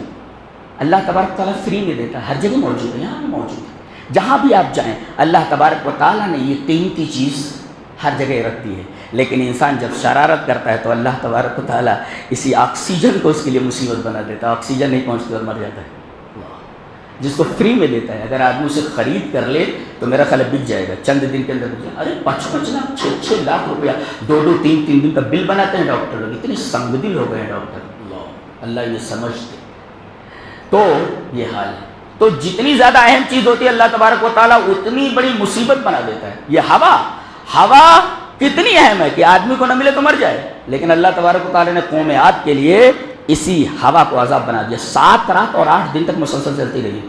اللہ تبارک تعالیٰ فری میں دیتا ہے، ہر جگہ موجود ہے، یہاں بھی موجود ہے، جہاں بھی آپ جائیں اللہ تبارک و تعالیٰ نے یہ قیمتی چیز ہر جگہ رکھ دی ہے، لیکن انسان جب شرارت کرتا ہے تو اللہ تبارک و تعالیٰ اسی آکسیجن کو اس کے لیے مصیبت بنا دیتا ہے، آکسیجن نہیں پہنچتی اور مر جاتا ہے۔ جس کو فری میں دیتا ہے، اگر آدمی اسے خرید کر لے تو میرا خیال ہے بک جائے گا، چند دن کے اندر بک جائے گا۔ ارے 5-5 لاکھ 6-6 لاکھ روپیہ 2-2 3-3 دن کا بل بناتے ہیں ڈاکٹر لوگ، اتنے سنگ دل ہو گئے ہیں ڈاکٹر، اللہ یہ سمجھتے۔ تو یہ حال ہے، تو جتنی زیادہ اہم چیز ہوتی ہے اللہ تبارک و تعالیٰ اتنی بڑی مصیبت بنا دیتا ہے۔ یہ ہوا کتنی اہم ہے کہ آدمی کو نہ ملے تو مر جائے، لیکن اللہ تبارک و تعالیٰ نے قوم عاد کے لیے اسی ہوا کو عذاب بنا دیا، 7 رات اور 8 دن تک مسلسل چلتی رہی،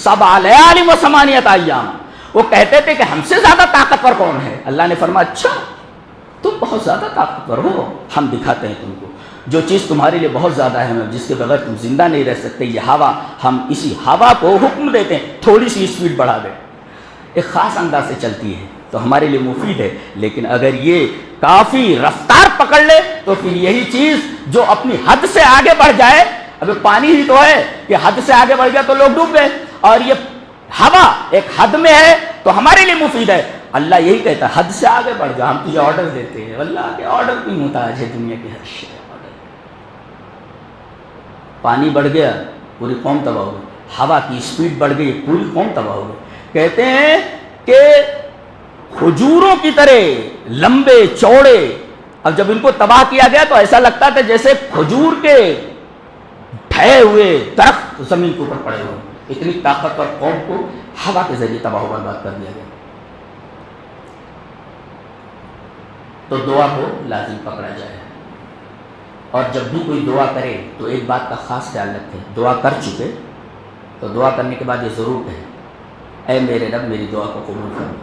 7 لیال و 8 ایام۔ وہ کہتے تھے کہ ہم سے زیادہ طاقتور کون ہے؟ اللہ نے فرمایا اچھا تم بہت زیادہ طاقتور ہو، ہم دکھاتے ہیں تم کو جو چیز تمہارے لیے بہت زیادہ اہم ہے، جس کے بغیر تم زندہ نہیں رہ سکتے، یہ ہوا، ہم اسی ہوا کو حکم دیتے ہیں تھوڑی سی اسپیڈ بڑھا دیں، ایک خاص انداز سے چلتی ہے تو ہمارے لیے مفید ہے، لیکن اگر یہ کافی رفتار پکڑ لے تو پھر یہی چیز جو اپنی حد سے آگے بڑھ جائے، ابھی پانی ہی تو ہے کہ حد سے آگے بڑھ گیا تو لوگ ڈوب گئے، اور یہ ہوا ایک حد میں ہے تو ہمارے لیے مفید ہے۔ اللہ یہی کہتا ہے حد سے آگے بڑھ جا، ہم تجھے آرڈر دیتے ہیں، اللہ کے آرڈر کی محتاج ہے دنیا کی ہر شے۔ پانی بڑھ گیا پوری قوم تباہ ہو گئی، ہوا کی اسپیڈ بڑھ گئی پوری قوم تباہ ہو گئی۔ کہتے ہیں کہ کھجوروں کی طرح لمبے چوڑے، اب جب ان کو تباہ کیا گیا تو ایسا لگتا تھا جیسے کھجور کے ڈھے ہوئے درخت زمین کے اوپر پڑے ہوئے، اتنی طاقتور قوم کو ہوا کے ذریعے تباہ و برباد کر دیا گیا۔ تو دعا کو لازم پکڑا جائے، اور جب بھی کوئی دعا کرے تو ایک بات کا خاص خیال رکھے، دعا کر چکے تو دعا کرنے کے بعد یہ ضرور کہے اے میرے رب میری دعا کو قبول فرما،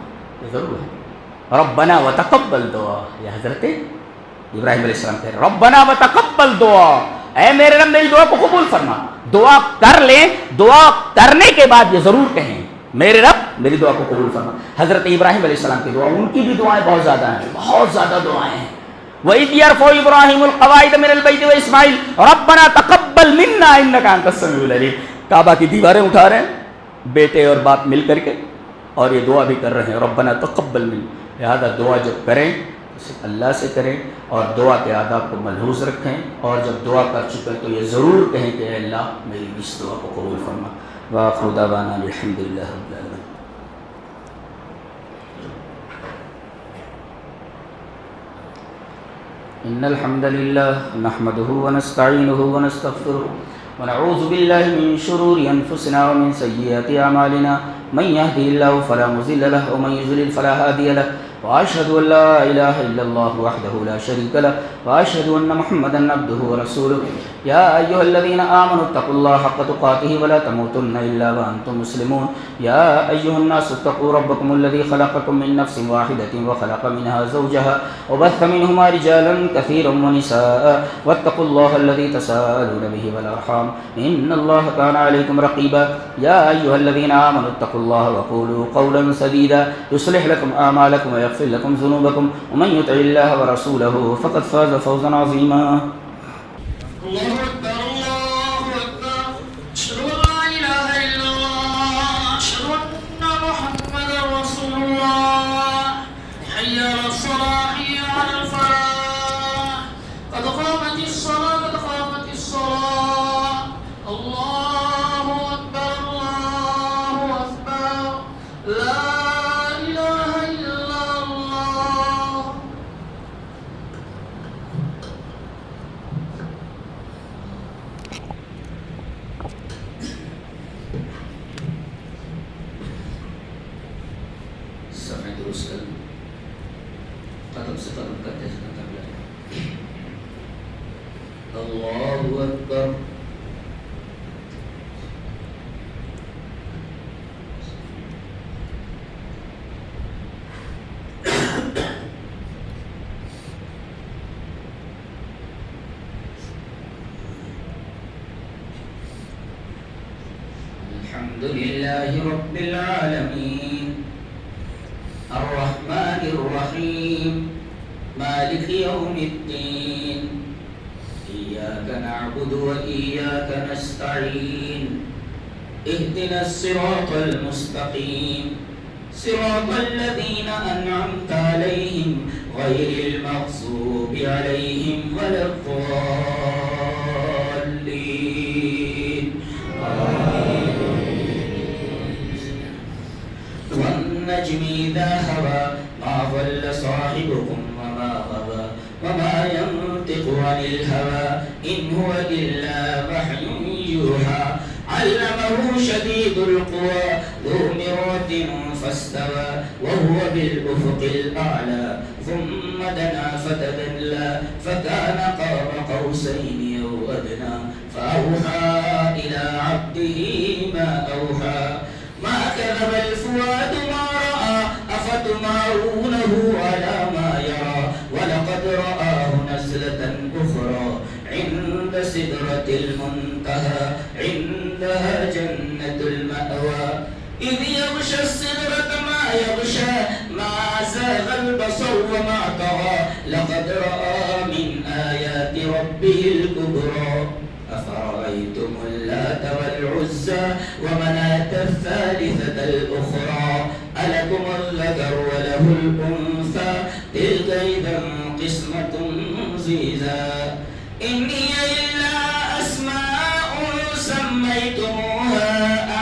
یہ ضرور ہے۔ ربنا وتقبل دعا، یہ حضرت ابراہیم علیہ السلام کہہ رہے ربنا وتقبل دعا، اے میرے رب میری دعا کو قبول فرما۔ دعا کر لیں، دعا کرنے کے بعد یہ ضرور کہیں میرے رب میری دعا کو قبول فرما۔ حضرت ابراہیم علیہ السلام کی دعا، ان کی بھی دعائیں بہت زیادہ ہیں، بہت زیادہ دعائیں ہیں۔ وَإِذْ يَرْفَعُ إِبْرَاهِيمُ الْقَوَاعِدَ مِنَ الْبَيْتِ وَإِسْمَاعِيلُ رَبَّنَا تَقَبَّلْ مِنَّا إِنَّكَ أَنْتَ السَّمِيعُ الْعَلِيمُ۔ کعبہ کی دیواریں اٹھا رہے ہیں بیٹے اور باپ مل کر کے، اور یہ دعا بھی کر رہے ہیں ربنا تقبل منا۔ لہذا دعا جب کریں صرف اللہ سے کریں اور دعا کے آداب کو ملحوظ رکھیں، اور جب دعا کر چکے تو یہ ضرور کہیں کہ اے اللہ میری اس دعا کو قبول فرما۔ وآخر دعوانا الحمد للہ رب العالمین۔ إن الحمد لله نحمده ونستعينه ونستغفره ونعوذ بالله من شرور أنفسنا ومن سيئات أعمالنا من يهده الله فلا مضل له ومن يضلل فلا هادي له وأشهد أن لا إله إلا الله وحده لا شريك له وأشهد أن محمدا عبده ورسوله يا أيها الذين آمنوا اتقوا الله حق تقاته ولا تموتن إلا وأنتم مسلمون يا أيها الناس اتقوا ربكم الذي خلقكم من نفس واحدة وخلق منها زوجها وبث منهما رجالا كثيرا ونساء واتقوا الله الذي تساءلون به والأرحام إن الله كان عليكم رقيبا يا أيها الذين آمنوا اتقوا الله وقولوا قولا سديدا يصلح لكم أعمالكم ويغفر لكم ذنوبكم ومن يطع الله ورسوله فقد فاز فوزا عظيما. الله أكبر الله أكبر أشهد أن لا إله إلا الله أشهد أن محمدا رسول الله حي على الصلاة حي على الفلاح قبل کا تذکرہ کر لیں. اللہ اکبر. الحمد لله رب العالمين الرحمن الرحيم مالك يوم الدين إياك نعبد وإياك نستعين اهدنا الصراط المستقيم صراط الذين أنعمت عليهم غير المغضوب عليهم ولا الضالين. والنجم إذا هوى ما ضل صاحبكم وما غوى وما ينطق عن الهوى إن هو إلا وحي يوحى علمه شديد القوى ذو مرة فاستوى وهو بالأفق الأعلى ثم دنا فتدلى فكان قاب قوسين أو أدنى فأوحى إلى عبده ما أوحى ما كذب الفؤاد ما رأى أفتمارونه على ما يرى ولقد رآه نزلة أخرى عند سدرة المنتهى عندها جنة المأوى إذ يغشى السدرة ما يغشى ما زاغ البصر وما طغى لقد رأى من آيات ربه الكبرى أفرأيتم اللات والعزى ومناة الثالثة الأخرى ألكم الذكر وله الأنثى تلك إذا قسمة ضيزى إن هي إلا أسماء سميتموها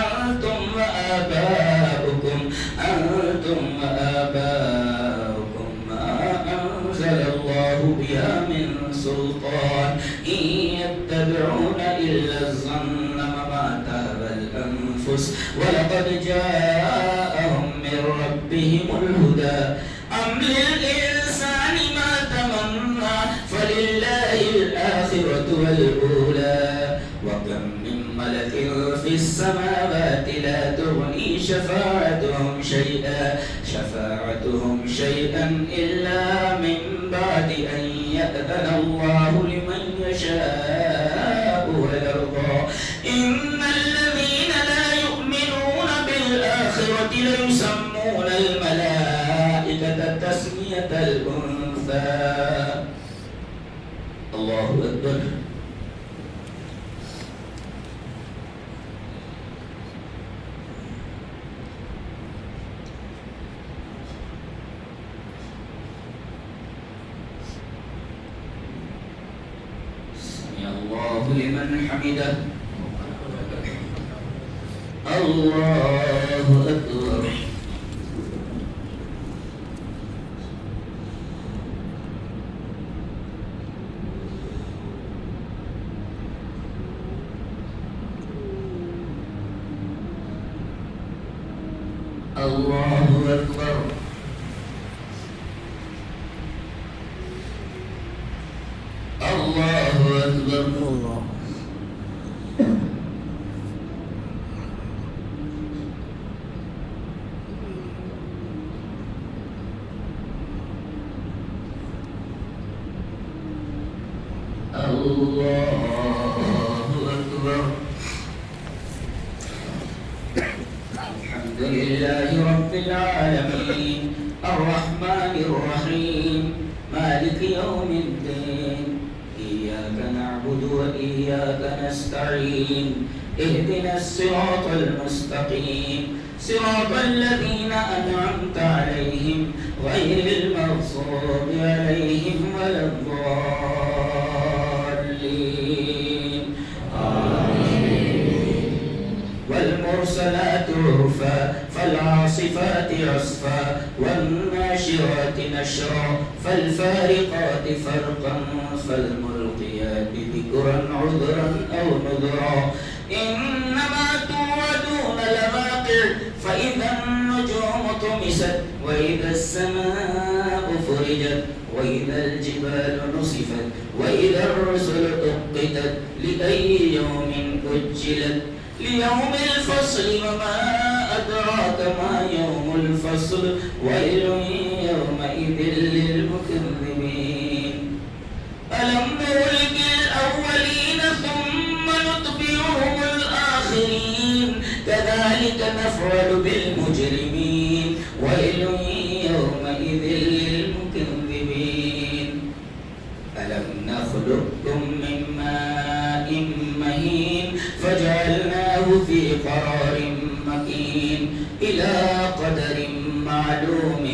أنتم وآباؤكم ما أنزل الله بها من سلطان إن يتبعون إلا الظن وما تهوى الأنفس ولقد جاءهم من ربهم الهدى أم للإنسان ما تمنى فلله الآخرة والأولى وكم من ملك في السماوات لا تغني شفاعتهم شيئا إلا من بعد أن يأذن الله لمن يشاء ويرضى إن الذين لا يؤمنون بالآخرة ليسمون الملائكة تسمية الأنثى. الله أكبر. الله لمن حمده. الله أكبر. الله أكبر. الله أكبر. الله أكبر. الحمد لله رب العالمين الرحمن الرحيم مالك يوم الدين إياك نعبد وإياك نستعين اهدنا الصراط المستقيم صراط الذين أنعمت عليهم غير المغضوب عليهم ولا الضالين. آمين. والمرسلات عرفا فالعاصفات عصفا والناشرات نشرا فالفارقات فرقا فالملقيات ذكرا عذرا أو نذرا إنما توعدون لواقع فإذا النجوم طمست وإذا السماء فرجت وإذا الجبال نصفت وإذا الرسل أقتت لأي يوم أجلت ليوم الفصل وما أدراك ما يوم الفصل ويل يومئذ للمكذبين ألم نهلك الأولين ثم نتبعهم الآخرين كذلك نفعل بالمجرمين ويل يومئذ للمكذبين ألم نخلقكم من ماء مهين فجعلناه في قرار مكين إلى قدر معلوم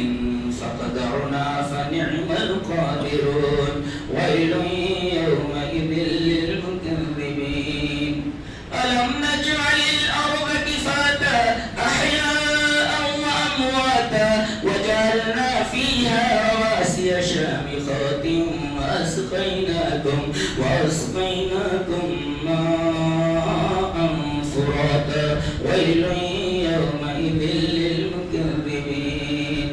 فقدرنا فنعم القادرون ويل يومئذ للمكذبين ألم نجعل الأرض كفاتا أحياء وأمواتا وجعلنا فيها رواسي شامخات وأسقيناكم ماء فراتا ويل يومئذ للمكذبين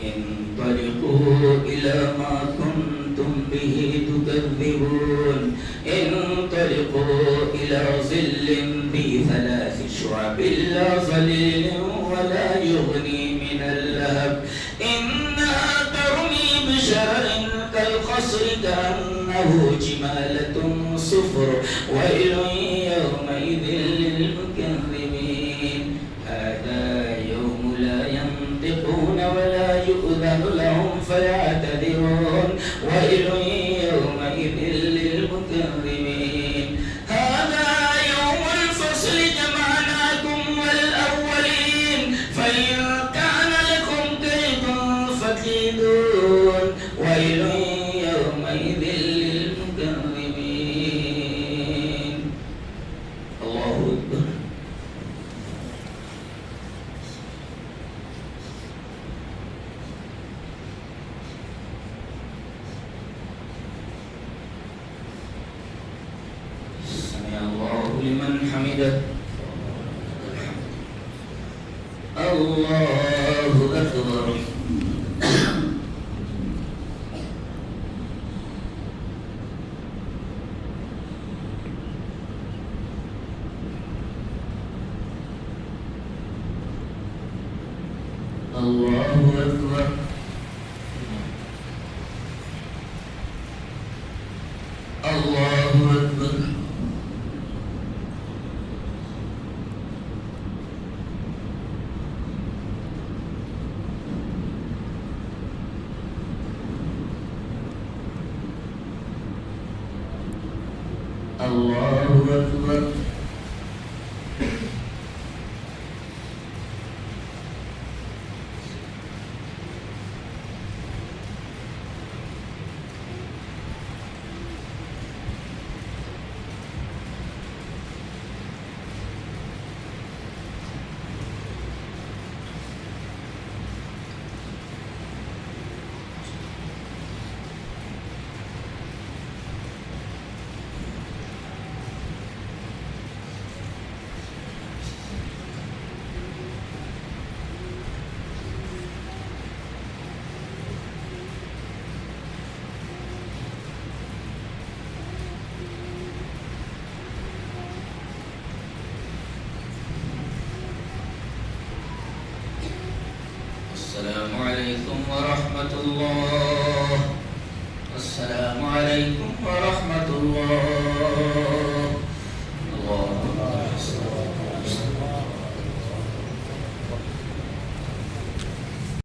انطلقوا إلى ما كنتم به تكذبون انطلقوا إلى ظل ذي 3 شعب لا ظليل ولا يغني من اللهب إنها ترمي بشرر كالقصر كأنه جمالة صفر ويل يومئذ للمكذبين هذا يوم لا ينطقون ولا يؤذن لهم فيعتذرون ويل يومئذ للمكذبين هذا يوم الفصل جمعناكم والأولين فإن كان لكم كيد فكيدون ويل يومئذ للمكذبين الله أكبر سمع الله لمن حمده الله أكبر الله أكبر الله أكبر الله أكبر السلام عليكم ورحمة الله السلام عليكم ورحمة الله